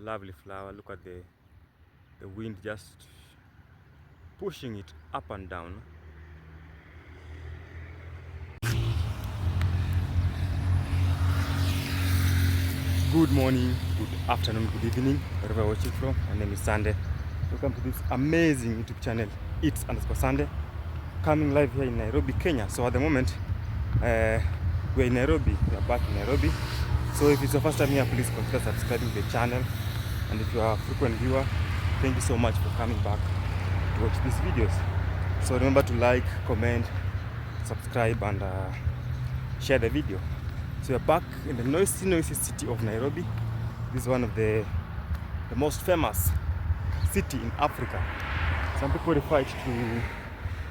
Lovely flower. Look at the wind just pushing it up and down. Good morning, good afternoon, good evening, wherever you're watching from. My name is Sande. Welcome to this amazing YouTube channel, It's_Sande, coming live here in Nairobi, Kenya. So at the moment, we're in Nairobi. We are back in Nairobi. So if it's your first time here, please consider subscribing to the channel. And if you are a frequent viewer, thank you so much for coming back to watch these videos. So remember to like, comment, subscribe, and share the video. So we're back in the noisy city of Nairobi. This is one of the most famous city in Africa. Some people refer it to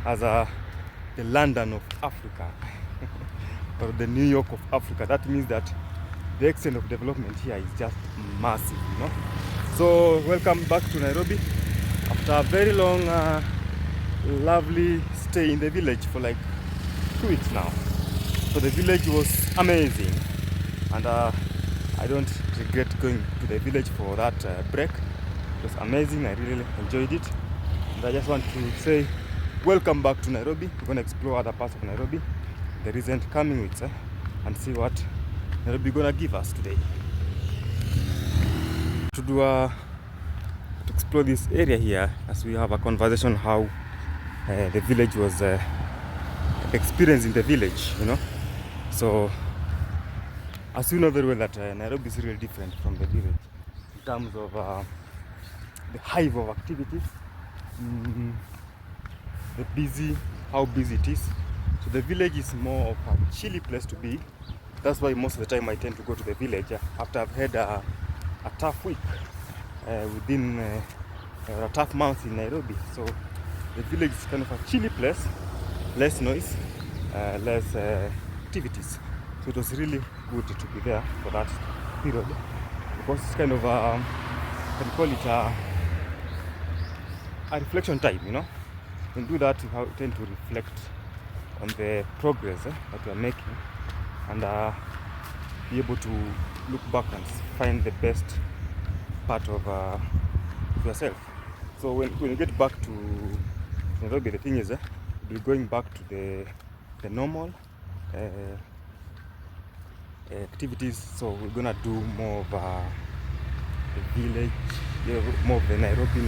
as the London of Africa or the New York of Africa. That means that the extent of development here is just massive, you know. So welcome back to Nairobi after a very long, lovely stay in the village for like 2 weeks now. So the village was amazing, and I don't regret going to the village for that break. It was amazing. I really enjoyed it, and I just want to say welcome back to Nairobi. We're going to explore other parts of Nairobi, the recent coming weeks, and see what Nairobi gonna give us today. To explore this area here, as we have a conversation how the village was experienced in the village, you know. So as you know very well that Nairobi is really different from the village in terms of the hive of activities, how busy it is. So the village is more of a chilly place to be. That's why most of the time I tend to go to the village after I've had a tough week within a tough month in Nairobi. So the village is kind of a chilly place, less noise, less activities. So it was really good to be there for that period, because it's kind of a, can call it a reflection time, you know. When you do that, you tend to reflect on the progress that you are making, and be able to look back and find the best part of yourself. So when you get back to Nairobi, the thing is we'll be going back to the normal activities. So we're gonna do more of the village, more of the Nairobi,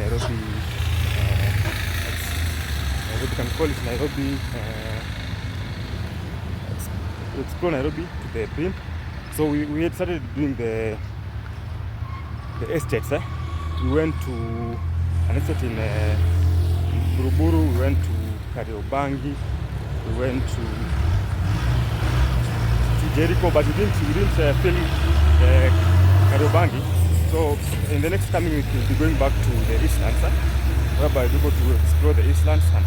we can call it Nairobi, explore Nairobi to the brim. So we had started doing the estates. We went to an estate in Buruburu, we went to Kariobangi, we went to Jericho, but we didn't feel Kariobangi. So in the next coming week we'll be going back to the Eastlands, whereby we'll be able to explore the Eastlands, and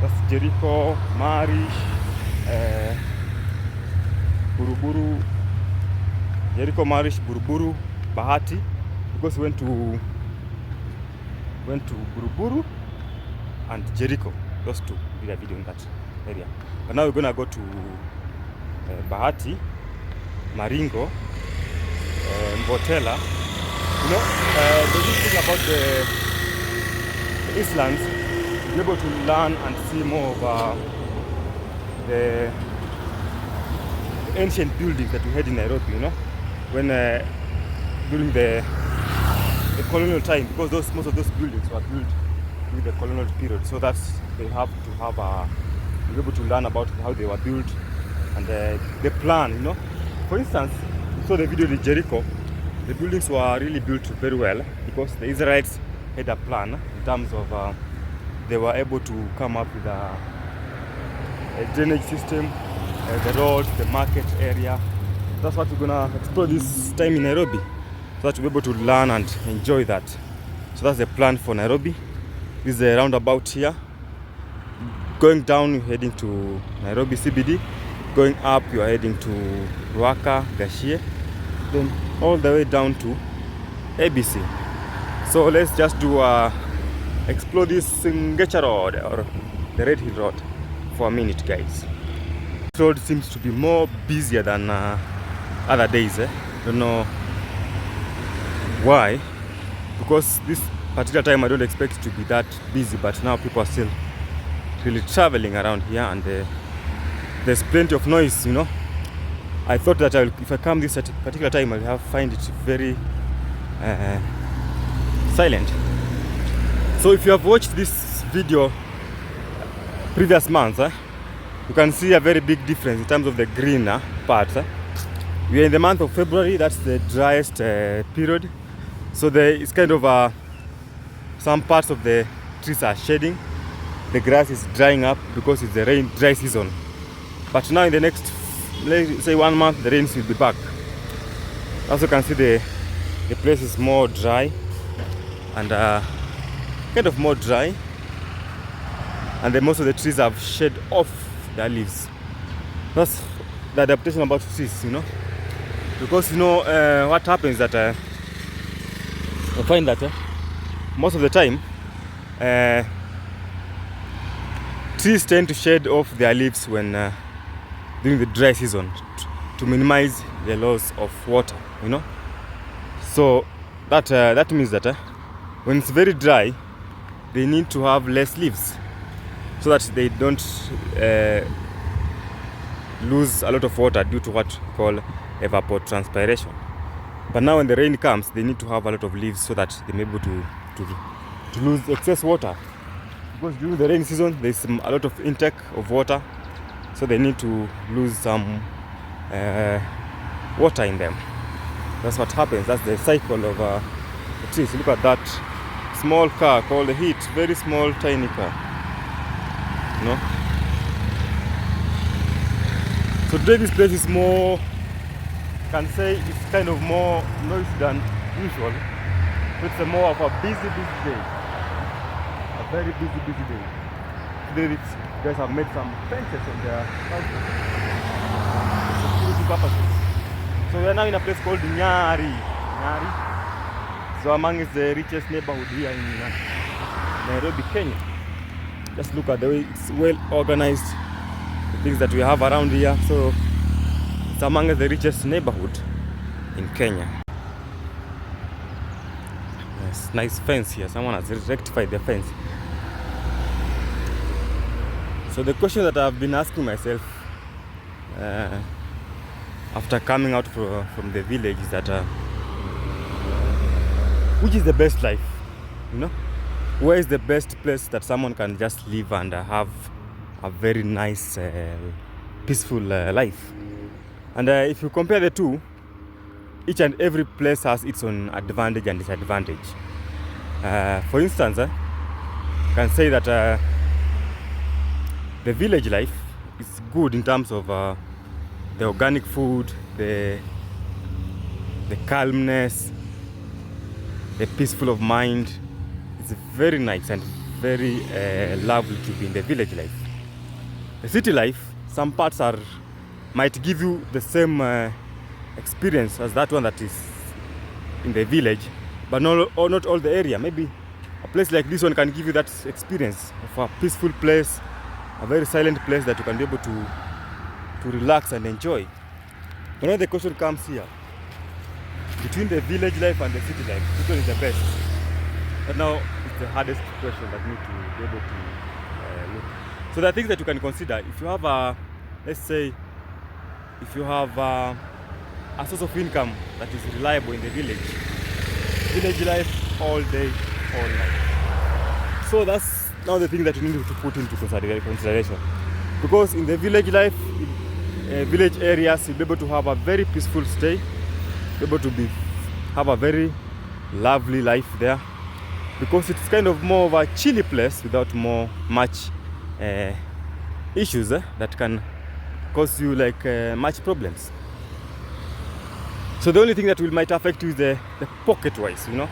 that's Jericho, Marish, Buruburu, Jericho, Marish, Buruburu, Bahati, because we went to Buruburu and Jericho. Those two, we did a video in that area. But now we're gonna go to Bahati, Maringo, Mbotela. You know, the good thing about the Eastlands, you're able to learn and see more of the ancient buildings that we had in Nairobi, you know, when during the colonial time, because most of those buildings were built during the colonial period. So that's, they have to have be able to learn about how they were built and the plan, you know. For instance, you saw the video in Jericho. The buildings were really built very well because the Israelites had a plan in terms of they were able to come up with a drainage system, the roads, the market area. That's what we're gonna explore this time in Nairobi, so that we'll be able to learn and enjoy that. So that's the plan for Nairobi. This is a roundabout here. Going down, you're heading to Nairobi CBD. Going up, you are heading to Ruaka, Gashie, then all the way down to ABC. So let's just do explore this Ngecha Road, or the Red Hill Road, for a minute, guys. This road seems to be more busier than other days. Don't know Why? Because this particular time I don't expect it to be that busy, but now people are still really traveling around here, and there's plenty of noise, you know. I thought that if I come this particular time, I'll find it very silent. So if you have watched this video previous months, you can see a very big difference in terms of the greener parts. We are in the month of February, that's the driest period. So it's kind of some parts of the trees are shedding. The grass is drying up because it's the dry season. But now in the next, let's say 1 month, the rains will be back. Also, you can see the place is more dry and kind of more dry, and most of the trees have shed off their leaves. That's the adaptation about trees, you know. Because you know what happens that I find that most of the time trees tend to shed off their leaves when during the dry season to minimize the loss of water, you know. So that means that when it's very dry, they need to have less leaves so that they don't lose a lot of water due to what we call evapotranspiration. But now when the rain comes, they need to have a lot of leaves so that they're able to lose excess water. Because during the rain season, there's a lot of intake of water, so they need to lose some water in them. That's what happens. That's the cycle of the trees. Look at that small car called the Heat. Very small, tiny car. You know? So today this place is more, can say it's kind of more noisy than usual. So it's more of a busy day. A very busy day. Today these guys have made some fences on their houses for security purposes. So we are now in a place called Nyari. So among the richest neighborhood here in Nairobi, Kenya. Just look at the way it's well organized, the things that we have around here. So it's among the richest neighborhood in Kenya. Yes, nice fence here. Someone has rectified the fence. So the question that I've been asking myself after coming out from the village is that which is the best life, you know? Where is the best place that someone can just live and have a very nice, peaceful life? And if you compare the two, each and every place has its own advantage and disadvantage. For instance, you can say that the village life is good in terms of the organic food, the calmness, the peaceful of mind. It's very nice and very lovely to be in the village life. The city life, some parts might give you the same experience as that one that is in the village, but not all the area. Maybe a place like this one can give you that experience of a peaceful place, a very silent place that you can be able to relax and enjoy. But now the question comes here, between the village life and the city life, which one is the best? But now it's the hardest question that you need to be able to look. So there are things that you can consider. If you have let's say, if you have a source of income that is reliable in the village life all day, all night. So that's now the thing that you need to put into consideration. Because in the village life, village areas, you'll be able to have a very peaceful stay, be able to have a very lovely life there, because it's kind of more of a chilly place without much issues that can cause you like much problems. So the only thing that might affect you is the pocket wise, you know,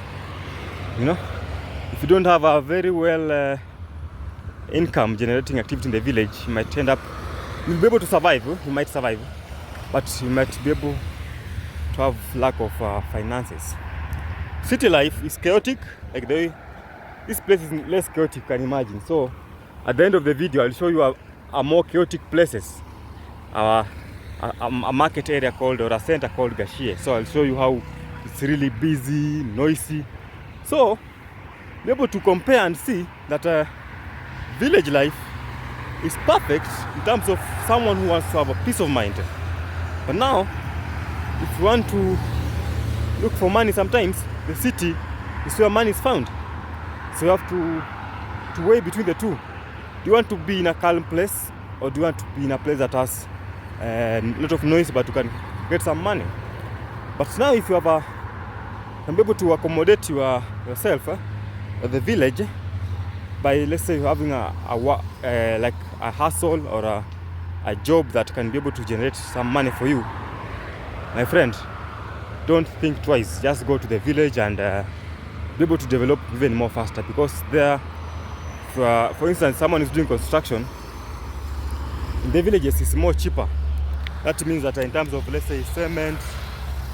if you don't have a very well income generating activity in the village, you might end up, you'll be able to survive, you might survive, but you might be able to have lack of finances. City life is chaotic, like this place is less chaotic, you can imagine. So at the end of the video, I'll show you a more chaotic places, a market area called, or a center called Gashie. So I'll show you how it's really busy, noisy. So be able to compare and see that village life is perfect in terms of someone who wants to have a peace of mind. But now, if you want to look for money, sometimes the city is where money is found. So you have to weigh between the two. Do you want to be in a calm place, or do you want to be in a place that has a lot of noise but you can get some money? But now if you have can be able to accommodate yourself at the village by, let's say, having like a hustle or a job that can be able to generate some money for you, my friend, don't think twice. Just go to the village and be able to develop even more faster, because there, for instance, someone is doing construction in the villages is more cheaper. That means that in terms of, let's say, cement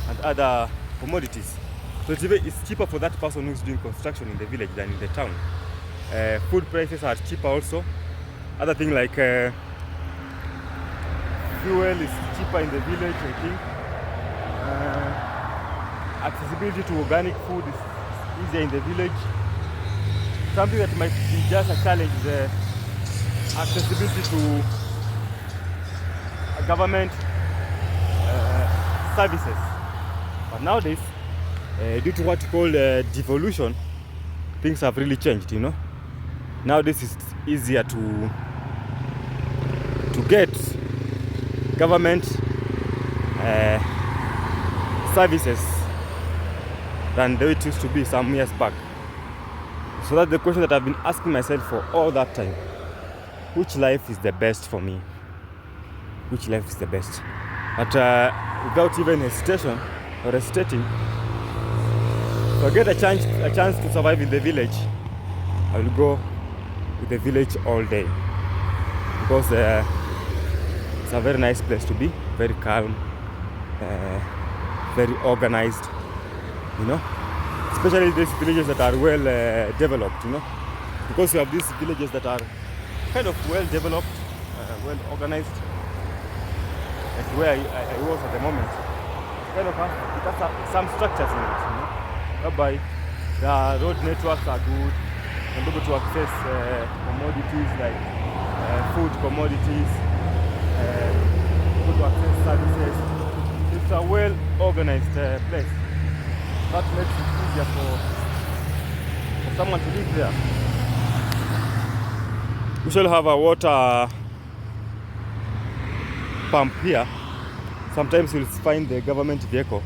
and other commodities, so it's cheaper for that person who's doing construction in the village than in the town. Food prices are cheaper also. Other thing like fuel is cheaper in the village, I think. Accessibility to organic food is easier in the village. Something that might be just a challenge is the accessibility to government services. But nowadays, due to what you call devolution, things have really changed, you know. Nowadays it's easier to get government services than the way it used to be some years back. So that's the question that I've been asking myself for all that time. Which life is the best for me? Which life is the best? But without even hesitation or hesitating, if I get a chance to survive in the village, I will go with the village all day, because it's a very nice place to be, very calm, very organized, you know, especially these villages that are well developed, you know, because you have these villages that are kind of well developed, well organized, like where I was at the moment. Kind of it has some structures in it, you know, whereby the road networks are good, and able to access commodities like food commodities, able to access services. It's a well organized place. That makes it easier for someone to live there. We shall have a water pump here. Sometimes you'll find the government vehicle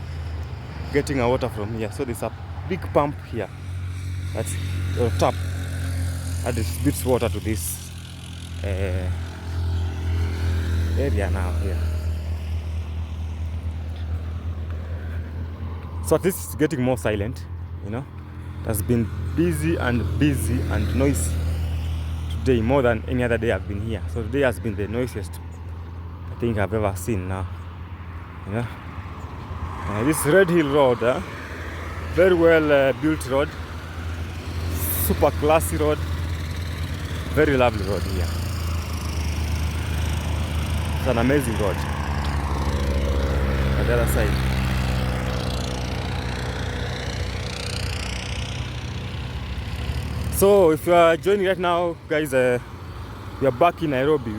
getting our water from here. So there's a big pump here that's a tap that distributes water to this area now here. So at least it's getting more silent, you know. It has been busy and noisy today, more than any other day I've been here. So today has been the noisiest I think I've ever seen now, you know. This Red Hill Road, very well built road, super classy road, very lovely road here. It's an amazing road. On the other side, so if you are joining right now, guys, we are back in Nairobi.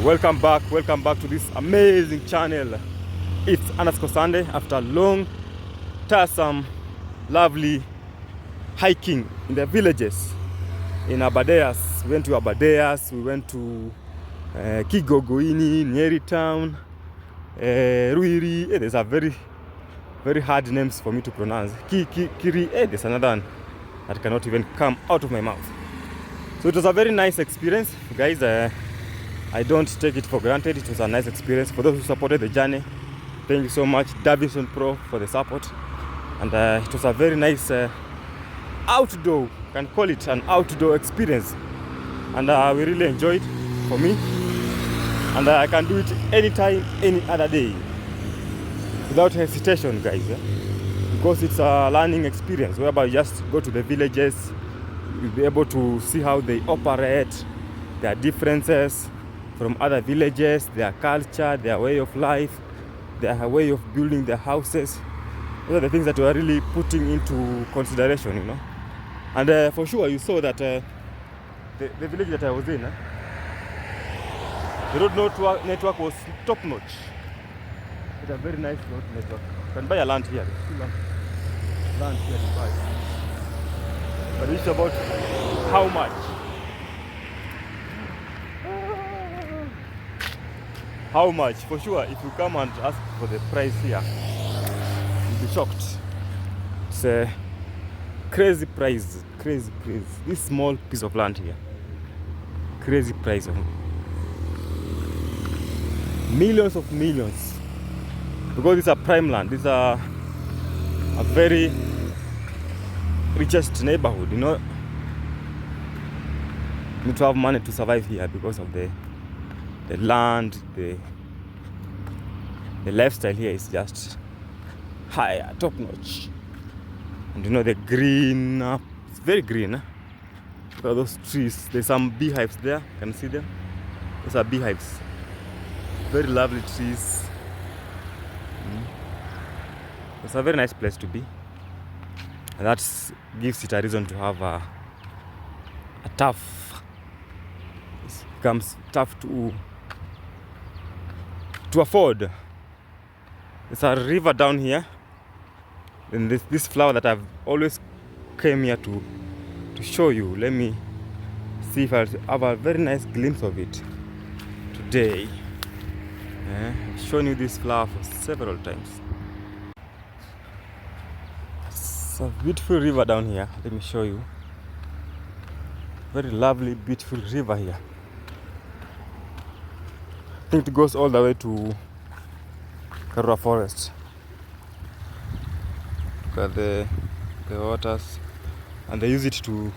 Welcome back to this amazing channel. It's Sande. After long, tiresome, lovely hiking in the villages in Abadeas. We went to Abadeas, we went to Kigogoini, Nyeri Town, Ruiri. There's a very hard names for me to pronounce. Kiri. There's another one that cannot even come out of my mouth. So it was a very nice experience, guys. I don't take it for granted. It was a nice experience. For those who supported the journey, thank you so much, Davison Pro, for the support. And it was a very nice outdoor, can call it an outdoor experience. And we really enjoyed, for me. And I can do it anytime, any other day, without hesitation, guys. Because it's a learning experience, whereby you just go to the villages, you'll be able to see how they operate, their differences from other villages, their culture, their way of life, their way of building their houses. Those are the things that we are really putting into consideration, you know. And for sure, you saw that the village that I was in, the road network was top notch. It's a very nice road network. You can buy a land here. There's still land here to buy. But it's about how much. How much? For sure, if you come and ask for the price here, you'll be shocked. It's a crazy price, crazy. This small piece of land here, crazy price of millions of millions. Because it's a prime land. This is a very richest neighborhood. You know, you need to have money to survive here because of the land, the lifestyle here is just higher, top notch. And you know the green, it's very green. Look at those trees. There's some beehives there. Can you see them? Those are beehives. Very lovely trees. It's a very nice place to be. And that gives it a reason to have a tough. It becomes tough to afford. There's a river down here, and this flower that I've always came here to show you. Let me see if I have a very nice glimpse of it today. I've shown you this flower for several times. It's a beautiful river down here. Let me show you. Very lovely, beautiful river here. I think it goes all the way to Karura Forest. Look at the waters, and they use it to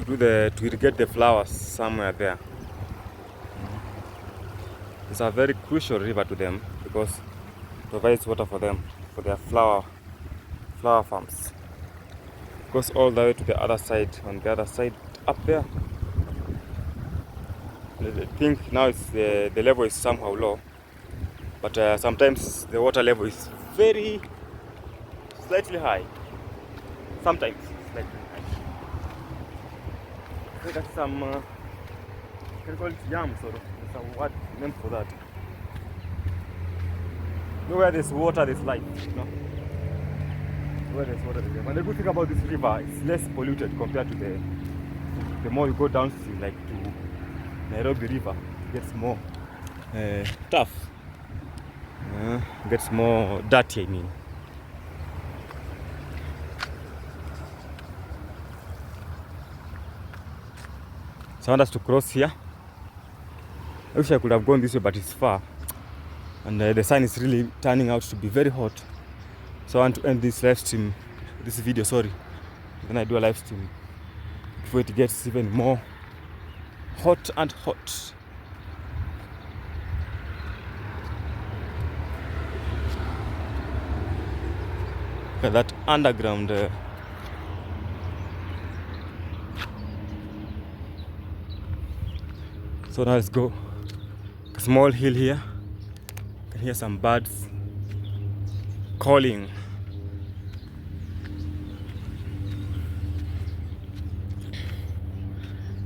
irrigate the flowers somewhere there. It's a very crucial river to them because it provides water for them, for their flower farms. It goes all the way to the other side, on the other side up there. I think now the level is somehow low, but sometimes the water level is slightly high. Sometimes slightly high. I think that's some, you can call it yams, or there's a word name for that. Where there's water, there's life, you know? Where there's water, there's life. And the good thing about this river, it's less polluted compared to the more you go downstream, like to Nairobi River. It gets more tough, gets more dirty, I mean. So I want us to cross here. I wish I could have gone this way, but it's far, and the sun is really turning out to be very hot. So I want to end this video, sorry. Then I do a live stream before it gets even more hot and hot. Look at that underground. So now let's go. A small hill here. You can hear some birds calling.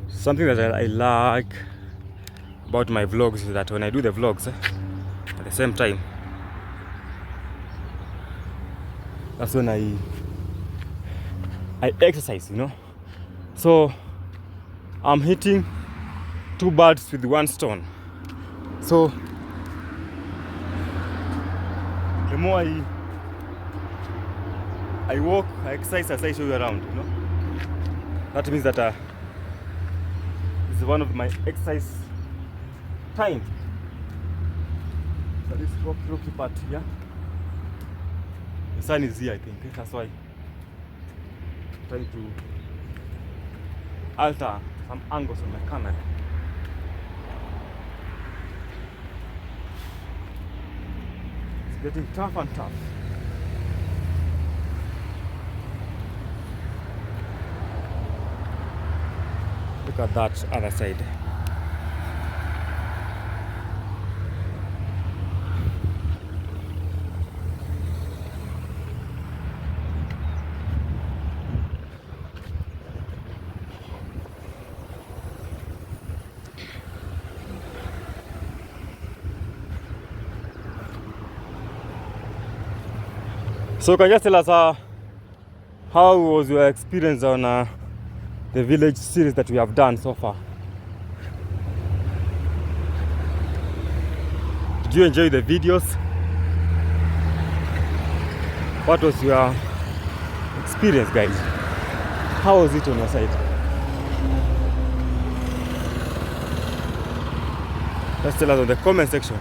Something that I like about my vlogs is that when I do the vlogs, at the same time, that's when I exercise, you know. So I'm hitting 2 birds with 1 stone. So the more I walk, I exercise as I show you around, you know. That means that this is one of my exercise time. So this rocky part here, the sun is here, I think. That's why I'm trying to alter some angles on my camera. It's getting tough and tough. Look at that other side. So can you just tell us how was your experience on the village series that we have done so far? Did you enjoy the videos? What was your experience, guys? How was it on your side? Just tell us in the comment section.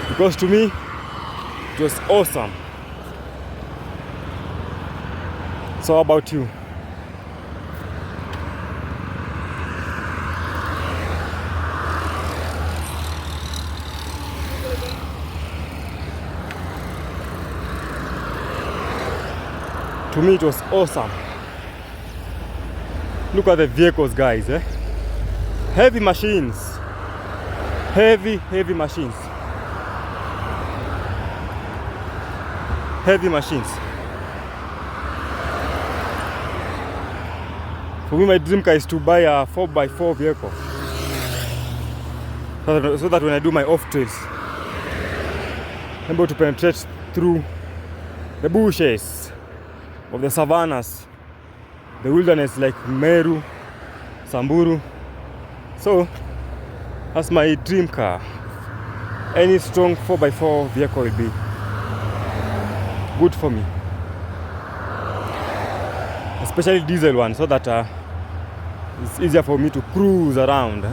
Because to me, it was awesome. So how about you? To me, it was awesome. Look at the vehicles, guys. Heavy machines. Heavy machines. Heavy machines. For me, my dream car is to buy a 4x4 vehicle. So that when I do my off trails, I'm able to penetrate through the bushes of the savannas, the wilderness like Meru, Samburu. So that's my dream car. Any strong 4x4 vehicle will be good for me, especially diesel one, so that it's easier for me to cruise around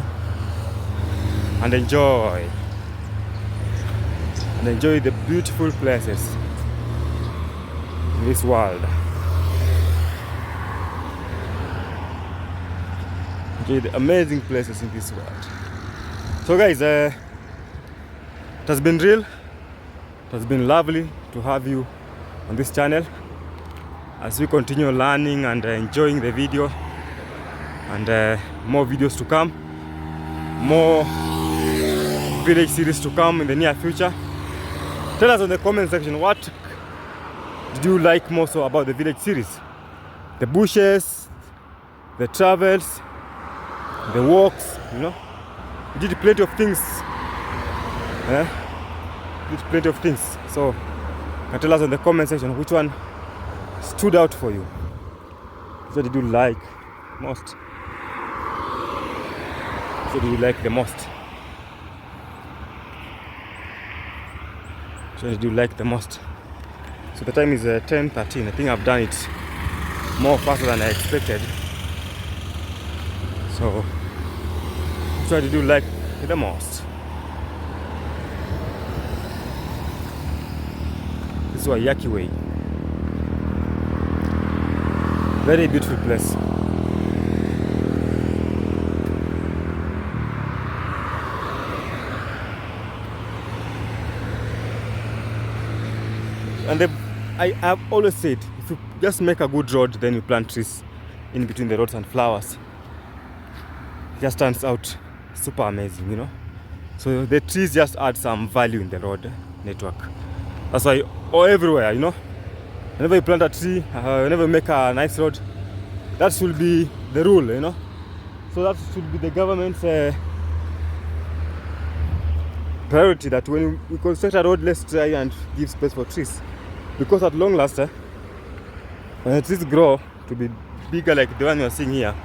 and enjoy the beautiful places in this world. Enjoy the amazing places in this world. So guys, it has been real. It has been lovely to have you on this channel as we continue learning and enjoying the video, and more videos to come, more village series to come in the near future. Tell us in the comment section, what did you like more so about the village series? The bushes, the travels, the walks, you know? We did plenty of things. We did plenty of things. So you can tell us in the comment section which one stood out for you. What did you like most? What did you like the most? What did you like the most? So the time is 10:13. I think I've done it more faster than I expected. So what did you like the most? This is Yaki Way. Very beautiful place. And I have always said, if you just make a good road, then you plant trees in between the roads and flowers, it just turns out super amazing, you know. So the trees just add some value in the road network. That's why everywhere, you know, whenever you plant a tree, whenever you make a nice road, that should be the rule, you know. So that should be the government's priority, that when we construct a road, let's try and give space for trees. Because at long last, when the trees grow to be bigger like the one you're seeing here,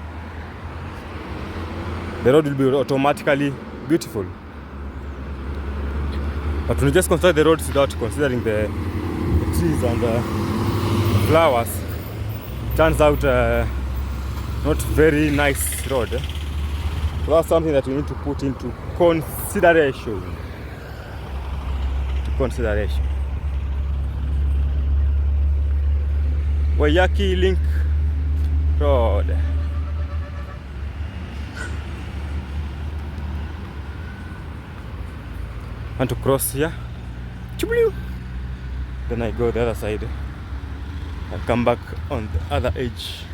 the road will be automatically beautiful. But when you just construct the roads without considering the trees and the flowers, it turns out not very nice road. So that's something that we need to put into consideration. Wayaki Link Road. Want to cross here, then I go the other side. I come back on the other edge.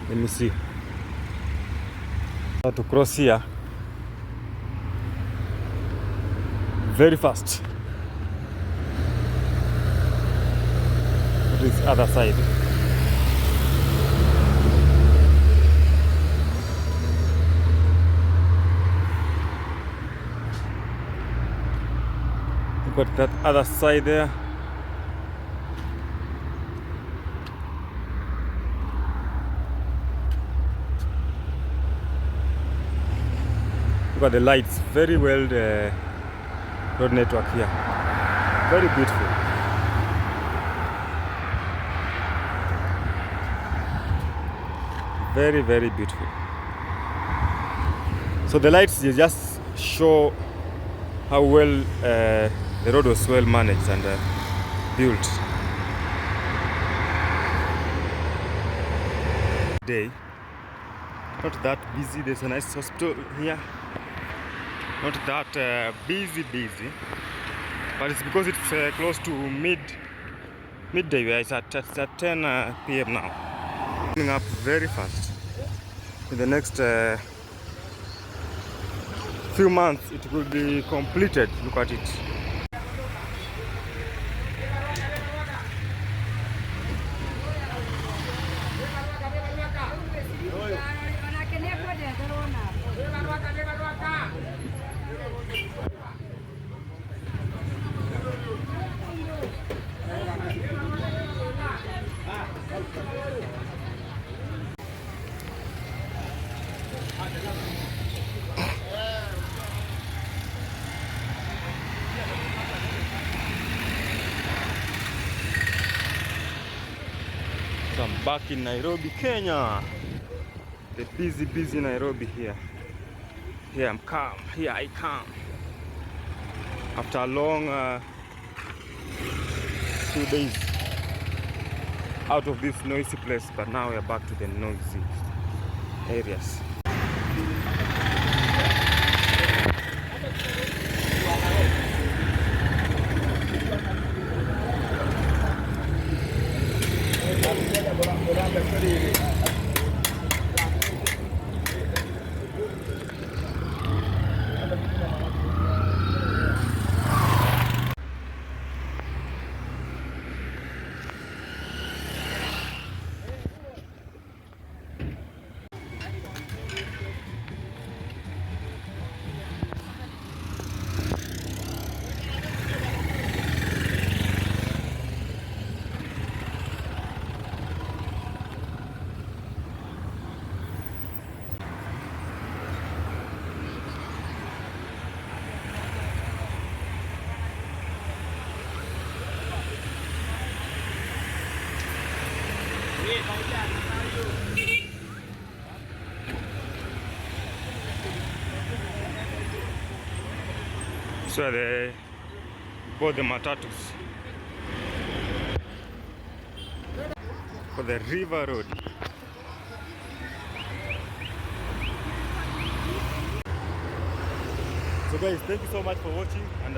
Let me see how to cross here very fast. To this other side. Look at that other side there. Look at the lights. Very well the road network here. Very beautiful. Very, very beautiful. So the lights, they just show how well the road was well managed and built. Day, not that busy. There's a nice hospital here. Not that busy, but it's because it's close to midday. Where it's at 10 p.m. now. Coming up very fast. In the next few months, it will be completed. Look at it. So I'm back in Nairobi, Kenya. The busy Nairobi here. Here I'm calm. Here I come. After a long 2 days out of this noisy place, but now we are back to the noisy areas. So they bought the matatus for the river road. So guys, thank you so much for watching, and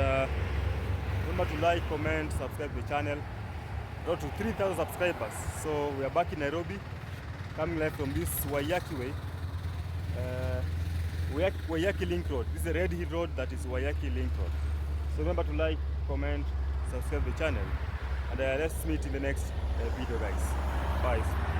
remember to like, comment, subscribe to the channel. Road to 3,000 subscribers. So we are back in Nairobi, coming live from this Waiyaki way. Waiyaki Link Road. This is a Red Hill Road that is Waiyaki Link Road. So remember to like, comment, subscribe to the channel, and let's meet in the next video, guys. Bye.